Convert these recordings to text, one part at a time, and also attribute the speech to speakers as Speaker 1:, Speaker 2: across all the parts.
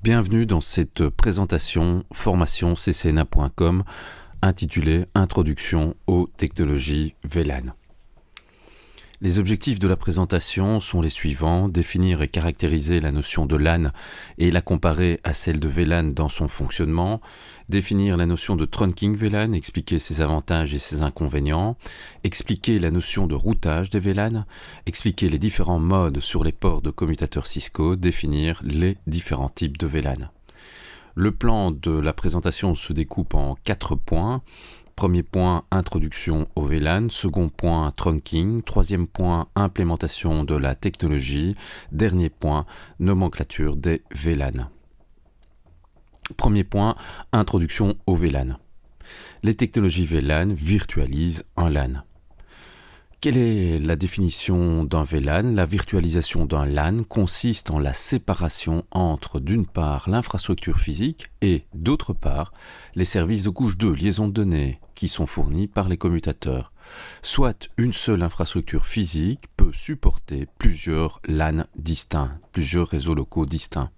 Speaker 1: Bienvenue dans cette présentation formation ccna.com intitulée Introduction aux technologies VLAN. Les objectifs de la présentation sont les suivants: définir et caractériser la notion de LAN et la comparer à celle de VLAN dans son fonctionnement, définir la notion de trunking VLAN, expliquer ses avantages et ses inconvénients, expliquer la notion de routage des VLAN, expliquer les différents modes sur les ports de commutateurs Cisco, définir les différents types de VLAN. Le plan de la présentation se découpe en 4 points. Premier point, introduction au VLAN. Second point, trunking. Troisième point, implémentation de la technologie. Dernier point, nomenclature des VLAN. Premier point, introduction au VLAN. Les technologies VLAN virtualisent un LAN. Quelle est la définition d'un VLAN? La virtualisation d'un LAN consiste en la séparation entre, d'une part, l'infrastructure physique et, d'autre part, les services de couche 2, liaison de données, qui sont fournis par les commutateurs. Soit une seule infrastructure physique peut supporter plusieurs LAN distincts, plusieurs réseaux locaux distincts.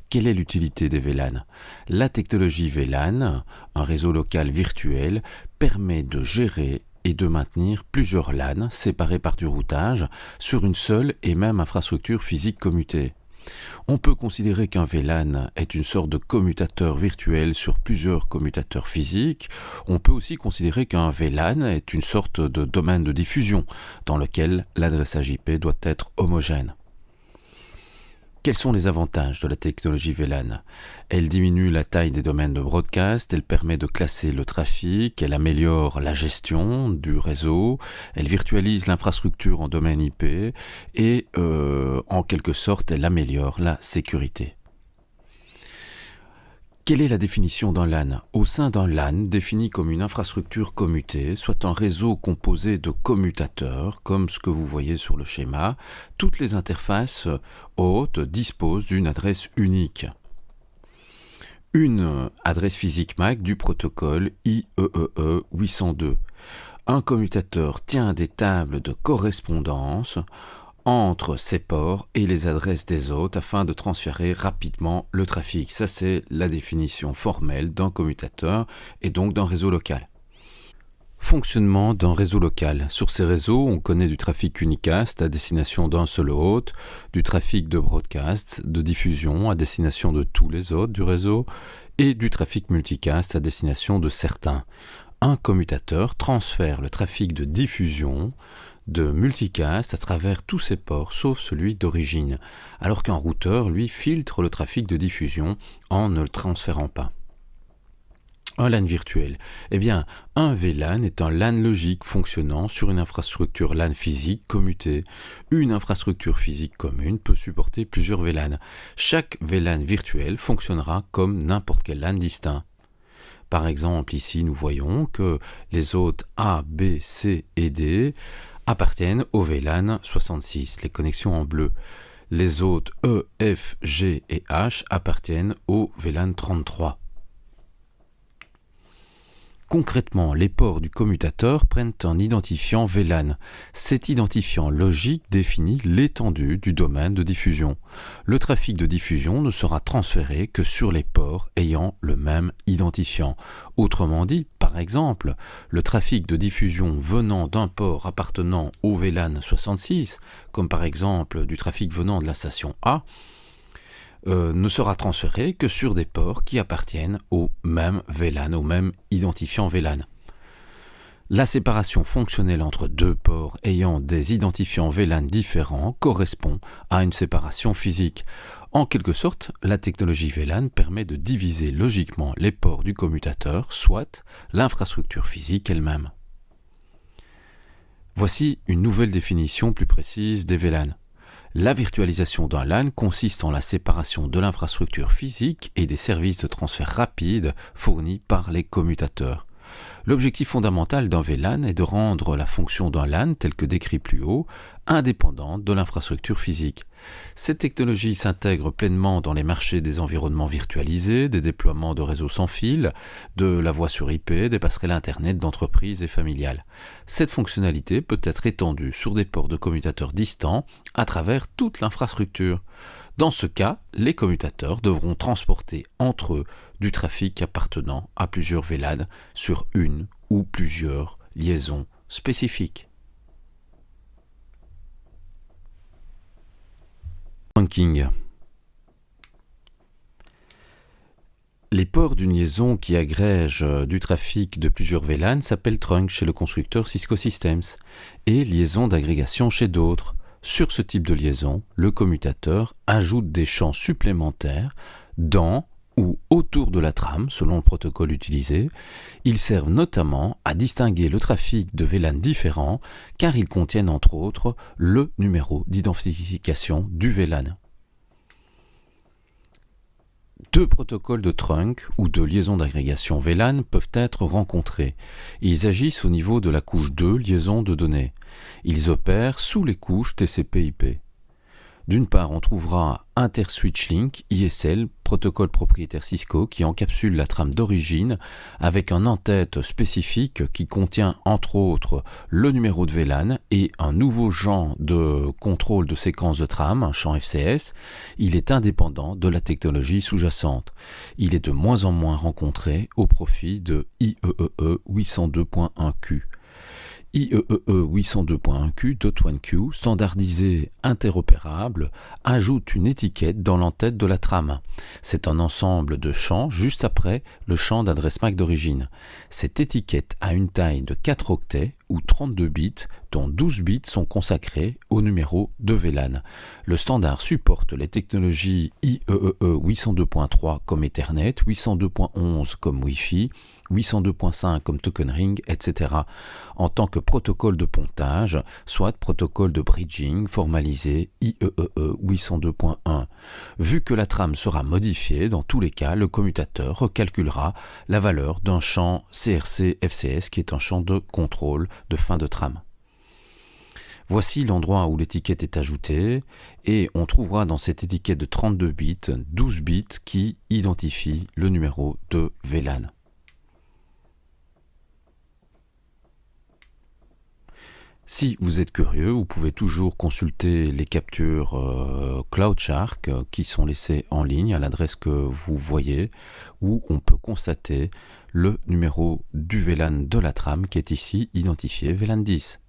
Speaker 1: Quelle est l'utilité des VLAN? La technologie VLAN, un réseau local virtuel, permet de gérer et de maintenir plusieurs LAN séparés par du routage sur une seule et même infrastructure physique commutée. On peut considérer qu'un VLAN est une sorte de commutateur virtuel sur plusieurs commutateurs physiques. On peut aussi considérer qu'un VLAN est une sorte de domaine de diffusion dans lequel l'adressage IP doit être homogène. Quels sont les avantages de la technologie VLAN? Elle diminue la taille des domaines de broadcast, elle permet de classer le trafic, elle améliore la gestion du réseau, elle virtualise l'infrastructure en domaine IP et en quelque sorte elle améliore la sécurité. Quelle est la définition d'un LAN? Au sein d'un LAN, défini comme une infrastructure commutée, soit un réseau composé de commutateurs, comme ce que vous voyez sur le schéma, toutes les interfaces hôtes disposent d'une adresse unique. Une adresse physique MAC du protocole IEEE 802. Un commutateur tient des tables de correspondance entre ces ports et les adresses des hôtes afin de transférer rapidement le trafic. Ça, c'est la définition formelle d'un commutateur et donc d'un réseau local. Fonctionnement d'un réseau local. Sur ces réseaux, on connaît du trafic unicast à destination d'un seul hôte, du trafic de broadcast, de diffusion à destination de tous les hôtes du réseau et du trafic multicast à destination de certains. Un commutateur transfère le trafic de diffusion de multicast à travers tous ses ports, sauf celui d'origine, alors qu'un routeur, lui, filtre le trafic de diffusion en ne le transférant pas. Un LAN virtuel. Eh bien, un VLAN est un LAN logique fonctionnant sur une infrastructure LAN physique commutée. Une infrastructure physique commune peut supporter plusieurs VLAN. Chaque VLAN virtuel fonctionnera comme n'importe quel LAN distinct. Par exemple, ici, nous voyons que les hôtes A, B, C et D appartiennent au VLAN 66, les connexions en bleu. Les hôtes E, F, G et H appartiennent au VLAN 33. Concrètement, les ports du commutateur prennent un identifiant VLAN. Cet identifiant logique définit l'étendue du domaine de diffusion. Le trafic de diffusion ne sera transféré que sur les ports ayant le même identifiant. Autrement dit, par exemple, le trafic de diffusion venant d'un port appartenant au VLAN 66, comme par exemple du trafic venant de la station A, ne sera transféré que sur des ports qui appartiennent au même VLAN, au même identifiant VLAN. La séparation fonctionnelle entre deux ports ayant des identifiants VLAN différents correspond à une séparation physique. En quelque sorte, la technologie VLAN permet de diviser logiquement les ports du commutateur, soit l'infrastructure physique elle-même. Voici une nouvelle définition plus précise des VLAN. La virtualisation d'un LAN consiste en la séparation de l'infrastructure physique et des services de transfert rapide fournis par les commutateurs. L'objectif fondamental d'un VLAN est de rendre la fonction d'un LAN, telle que décrit plus haut, indépendante de l'infrastructure physique. Cette technologie s'intègre pleinement dans les marchés des environnements virtualisés, des déploiements de réseaux sans fil, de la voix sur IP, des passerelles Internet d'entreprises et familiales. Cette fonctionnalité peut être étendue sur des ports de commutateurs distants à travers toute l'infrastructure. Dans ce cas, les commutateurs devront transporter entre eux du trafic appartenant à plusieurs VLAN sur une ou plusieurs liaisons spécifiques. Trunking. Les ports d'une liaison qui agrège du trafic de plusieurs VLAN s'appellent trunk chez le constructeur Cisco Systems et liaison d'agrégation chez d'autres. Sur ce type de liaison, le commutateur ajoute des champs supplémentaires dans ou autour de la trame, selon le protocole utilisé. Ils servent notamment à distinguer le trafic de VLAN différents, car ils contiennent entre autres le numéro d'identification du VLAN. Deux protocoles de trunk ou de liaison d'agrégation VLAN peuvent être rencontrés. Ils agissent au niveau de la couche 2, liaison de données. Ils opèrent sous les couches TCP/IP. D'une part, on trouvera InterSwitch Link, ISL, protocole propriétaire Cisco, qui encapsule la trame d'origine avec un en-tête spécifique qui contient entre autres le numéro de VLAN et un nouveau champ de contrôle de séquence de trame, un champ FCS. Il est indépendant de la technologie sous-jacente. Il est de moins en moins rencontré au profit de IEEE 802.1Q. IEEE 802.1Q.1Q, standardisé interopérable, ajoute une étiquette dans l'entête de la trame. C'est un ensemble de champs juste après le champ d'adresse MAC d'origine. Cette étiquette a une taille de 4 octets ou 32 bits, dont 12 bits sont consacrés au numéro de VLAN. Le standard supporte les technologies IEEE 802.3 comme Ethernet, 802.11 comme Wi-Fi, 802.5 comme Token Ring, etc. en tant que protocole de pontage, soit protocole de bridging formalisé IEEE 802.1. Vu que la trame sera modifiée, dans tous les cas, le commutateur recalculera la valeur d'un champ CRC-FCS qui est un champ de contrôle de fin de trame. Voici l'endroit où l'étiquette est ajoutée et on trouvera dans cette étiquette de 32 bits 12 bits qui identifient le numéro de VLAN. Si vous êtes curieux, vous pouvez toujours consulter les captures CloudShark qui sont laissées en ligne à l'adresse que vous voyez, où on peut constater le numéro du VLAN de la trame qui est ici identifié VLAN 10.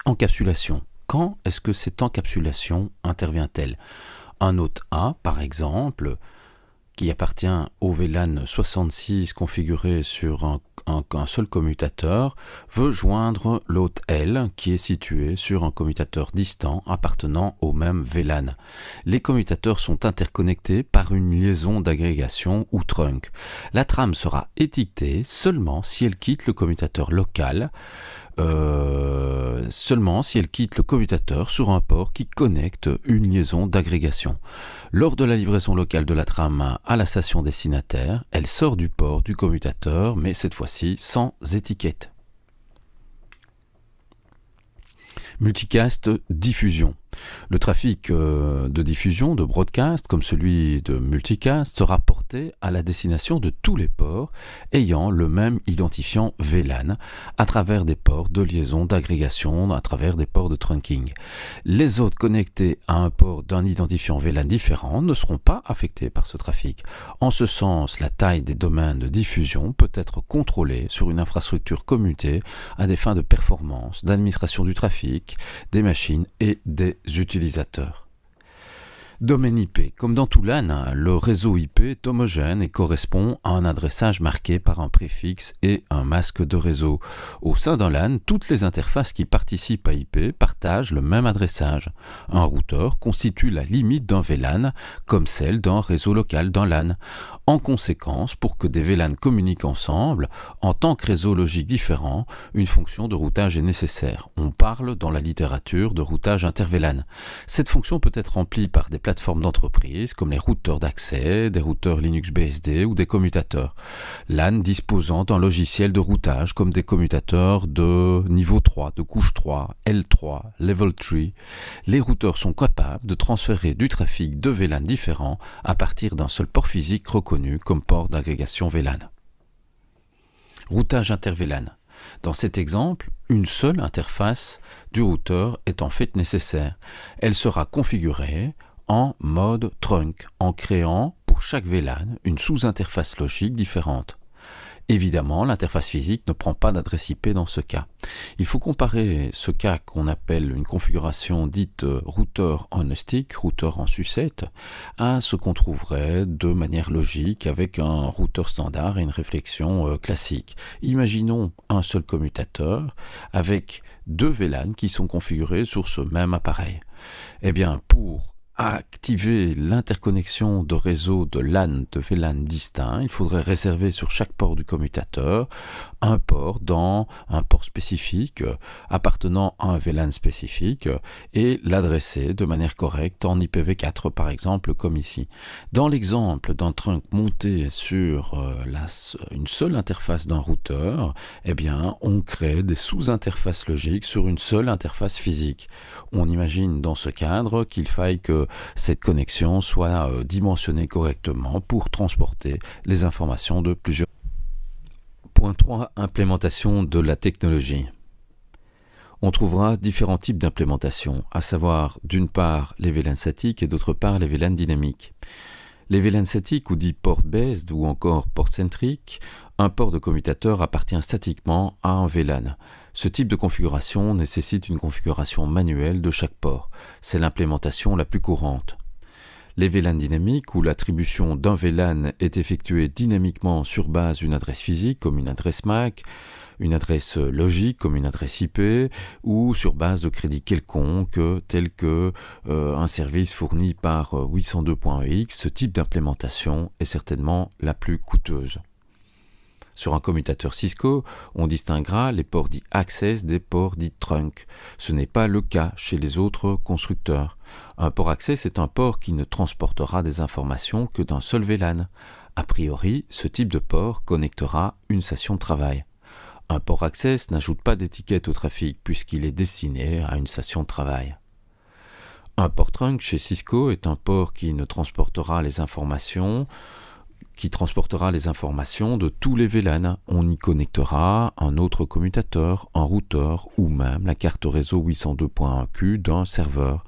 Speaker 1: Encapsulation. Quand est-ce que cette encapsulation intervient-elle? Un hôte A, par exemple, qui appartient au VLAN 66 configuré sur un seul commutateur, veut joindre l'hôte L qui est situé sur un commutateur distant appartenant au même VLAN. Les commutateurs sont interconnectés par une liaison d'agrégation ou trunk. La trame sera étiquetée seulement si elle quitte le commutateur local, sur un port qui connecte une liaison d'agrégation. Lors de la livraison locale de la trame à la station destinataire, elle sort du port du commutateur, mais cette fois-ci sans étiquette. Multicast diffusion. Le trafic de diffusion, de broadcast, comme celui de multicast, sera porté à la destination de tous les ports ayant le même identifiant VLAN à travers des ports de liaison d'agrégation, à travers des ports de trunking. Les autres connectés à un port d'un identifiant VLAN différent ne seront pas affectés par ce trafic. En ce sens, la taille des domaines de diffusion peut être contrôlée sur une infrastructure commutée à des fins de performance, d'administration du trafic, des machines et des utilisateurs. Domaine IP. Comme dans tout LAN, le réseau IP est homogène et correspond à un adressage marqué par un préfixe et un masque de réseau. Au sein d'un LAN, toutes les interfaces qui participent à IP partagent le même adressage. Un routeur constitue la limite d'un VLAN, comme celle d'un réseau local d'un LAN. En conséquence, pour que des VLAN communiquent ensemble, en tant que réseaux logiques différents, une fonction de routage est nécessaire. On parle dans la littérature de routage inter-VLAN. Cette fonction peut être remplie par des plateformes d'entreprise comme les routeurs d'accès, des routeurs Linux BSD ou des commutateurs. LAN disposant d'un logiciel de routage comme des commutateurs de niveau 3, de couche 3, L3, Level 3. Les routeurs sont capables de transférer du trafic de VLAN différents à partir d'un seul port physique reconnu comme port d'agrégation VLAN. Routage inter-VLAN. Dans cet exemple, une seule interface du routeur est en fait nécessaire. Elle sera configurée en mode trunk, en créant pour chaque VLAN une sous-interface logique différente. Évidemment, l'interface physique ne prend pas d'adresse IP dans ce cas. Il faut comparer ce cas qu'on appelle une configuration dite routeur on a stick, routeur en sucette, à ce qu'on trouverait de manière logique avec un routeur standard et une réflexion classique. Imaginons un seul commutateur avec deux VLAN qui sont configurés sur ce même appareil. Eh bien, pour activer l'interconnexion de réseaux de LAN, de VLAN distincts, il faudrait réserver sur chaque port du commutateur un port dans un port spécifique appartenant à un VLAN spécifique et l'adresser de manière correcte en IPv4 par exemple comme ici. Dans l'exemple d'un trunk monté sur une seule interface d'un routeur, eh bien on crée des sous-interfaces logiques sur une seule interface physique. On imagine dans ce cadre qu'il faille que cette connexion soit dimensionnée correctement pour transporter les informations de plusieurs. Point 3. Implémentation de la technologie. On trouvera différents types d'implémentation, à savoir d'une part les VLAN statiques et d'autre part les VLAN dynamiques. Les VLAN statiques ou dits port-based ou encore port-centric, un port de commutateur appartient statiquement à un VLAN. Ce type de configuration nécessite une configuration manuelle de chaque port. C'est l'implémentation la plus courante. Les VLAN dynamiques, où l'attribution d'un VLAN est effectuée dynamiquement sur base d'une adresse physique, comme une adresse MAC, une adresse logique, comme une adresse IP, ou sur base de crédits quelconques, tels que un service fourni par 802.ex, ce type d'implémentation est certainement la plus coûteuse. Sur un commutateur Cisco, on distinguera les ports dits access des ports dits trunk. Ce n'est pas le cas chez les autres constructeurs. Un port access est un port qui ne transportera des informations que d'un seul VLAN. A priori, ce type de port connectera une station de travail. Un port access n'ajoute pas d'étiquette au trafic puisqu'il est destiné à une station de travail. Un port trunk chez Cisco est un port qui transportera les informations de tous les VLAN. On y connectera un autre commutateur, un routeur ou même la carte réseau 802.1q d'un serveur.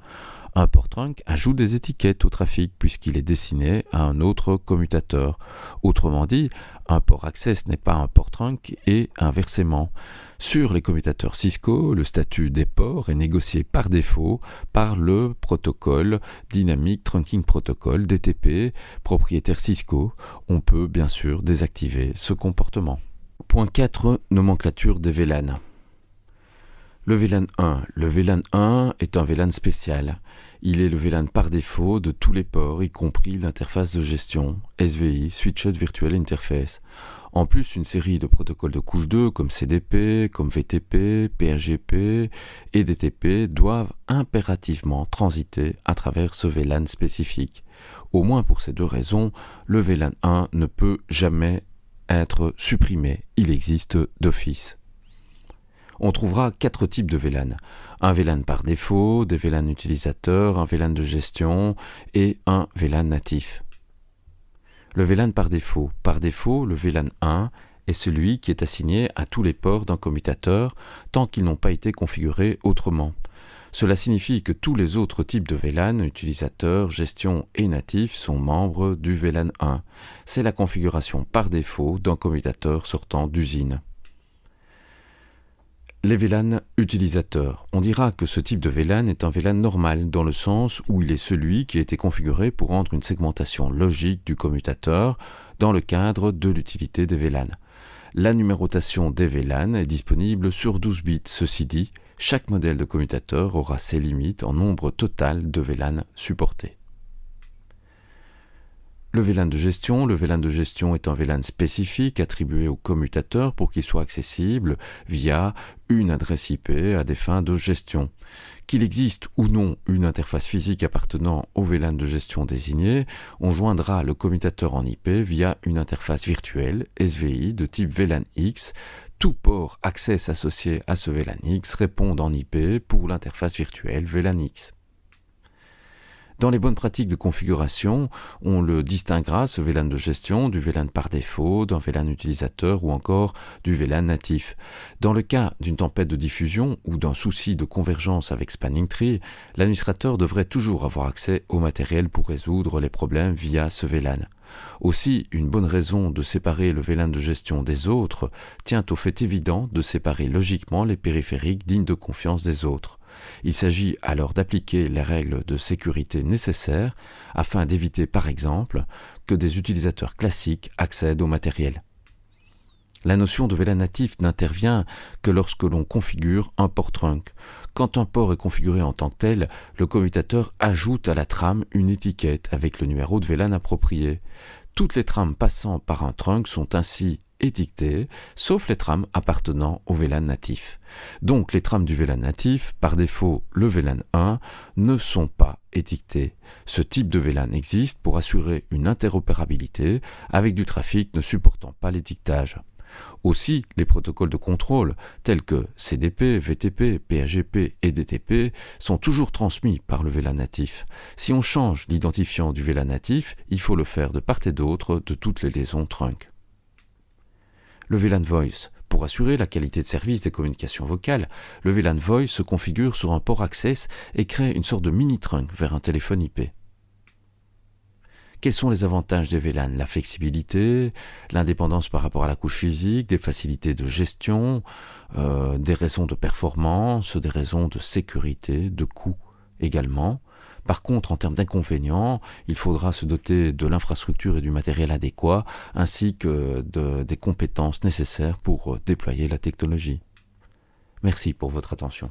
Speaker 1: Un port trunk ajoute des étiquettes au trafic puisqu'il est destiné à un autre commutateur. Autrement dit, un port access n'est pas un port trunk et inversement. Sur les commutateurs Cisco, le statut des ports est négocié par défaut par le protocole Dynamic Trunking Protocol DTP, propriétaire Cisco. On peut bien sûr désactiver ce comportement. Point 4. Nomenclature des VLAN. Le VLAN 1. Le VLAN 1 est un VLAN spécial. Il est le VLAN par défaut de tous les ports, y compris l'interface de gestion, SVI, Switched Virtual Interface. En plus, une série de protocoles de couche 2 comme CDP, comme VTP, PHGP et DTP doivent impérativement transiter à travers ce VLAN spécifique. Au moins pour ces deux raisons, le VLAN 1 ne peut jamais être supprimé. Il existe d'office. On trouvera 4 types de VLAN. Un VLAN par défaut, des VLAN utilisateurs, un VLAN de gestion et un VLAN natif. Le VLAN par défaut. Par défaut, le VLAN 1 est celui qui est assigné à tous les ports d'un commutateur tant qu'ils n'ont pas été configurés autrement. Cela signifie que tous les autres types de VLAN, utilisateurs, gestion et natifs, sont membres du VLAN 1. C'est la configuration par défaut d'un commutateur sortant d'usine. Les VLAN utilisateurs. On dira que ce type de VLAN est un VLAN normal dans le sens où il est celui qui a été configuré pour rendre une segmentation logique du commutateur dans le cadre de l'utilité des VLAN. La numérotation des VLAN est disponible sur 12 bits. Ceci dit, chaque modèle de commutateur aura ses limites en nombre total de VLAN supportés. Le VLAN de gestion. Le VLAN de gestion est un VLAN spécifique attribué au commutateur pour qu'il soit accessible via une adresse IP à des fins de gestion. Qu'il existe ou non une interface physique appartenant au VLAN de gestion désigné, on joindra le commutateur en IP via une interface virtuelle SVI de type VLAN X. Tout port access associé à ce VLAN X répond en IP pour l'interface virtuelle VLAN X. Dans les bonnes pratiques de configuration, on le distinguera, ce VLAN de gestion, du VLAN par défaut, d'un VLAN utilisateur ou encore du VLAN natif. Dans le cas d'une tempête de diffusion ou d'un souci de convergence avec Spanning Tree, l'administrateur devrait toujours avoir accès au matériel pour résoudre les problèmes via ce VLAN. Aussi, une bonne raison de séparer le VLAN de gestion des autres tient au fait évident de séparer logiquement les périphériques dignes de confiance des autres. Il s'agit alors d'appliquer les règles de sécurité nécessaires afin d'éviter par exemple que des utilisateurs classiques accèdent au matériel. La notion de VLAN natif n'intervient que lorsque l'on configure un port trunk. Quand un port est configuré en tant que tel, le commutateur ajoute à la trame une étiquette avec le numéro de VLAN approprié. Toutes les trames passant par un trunk sont ainsi étiquetées, sauf les trames appartenant au VLAN natif. Donc les trames du VLAN natif, par défaut le VLAN 1, ne sont pas étiquetées. Ce type de VLAN existe pour assurer une interopérabilité avec du trafic ne supportant pas l'étiquetage. Aussi, les protocoles de contrôle tels que CDP, VTP, PHGP et DTP sont toujours transmis par le VLAN natif. Si on change l'identifiant du VLAN natif, il faut le faire de part et d'autre de toutes les liaisons trunk. Le VLAN Voice. Pour assurer la qualité de service des communications vocales, le VLAN Voice se configure sur un port Access et crée une sorte de mini-trunk vers un téléphone IP. Quels sont les avantages des VLAN? La flexibilité, l'indépendance par rapport à la couche physique, des facilités de gestion, des raisons de performance, des raisons de sécurité, de coût également. Par contre, en termes d'inconvénients, il faudra se doter de l'infrastructure et du matériel adéquat, ainsi que des compétences nécessaires pour déployer la technologie. Merci pour votre attention.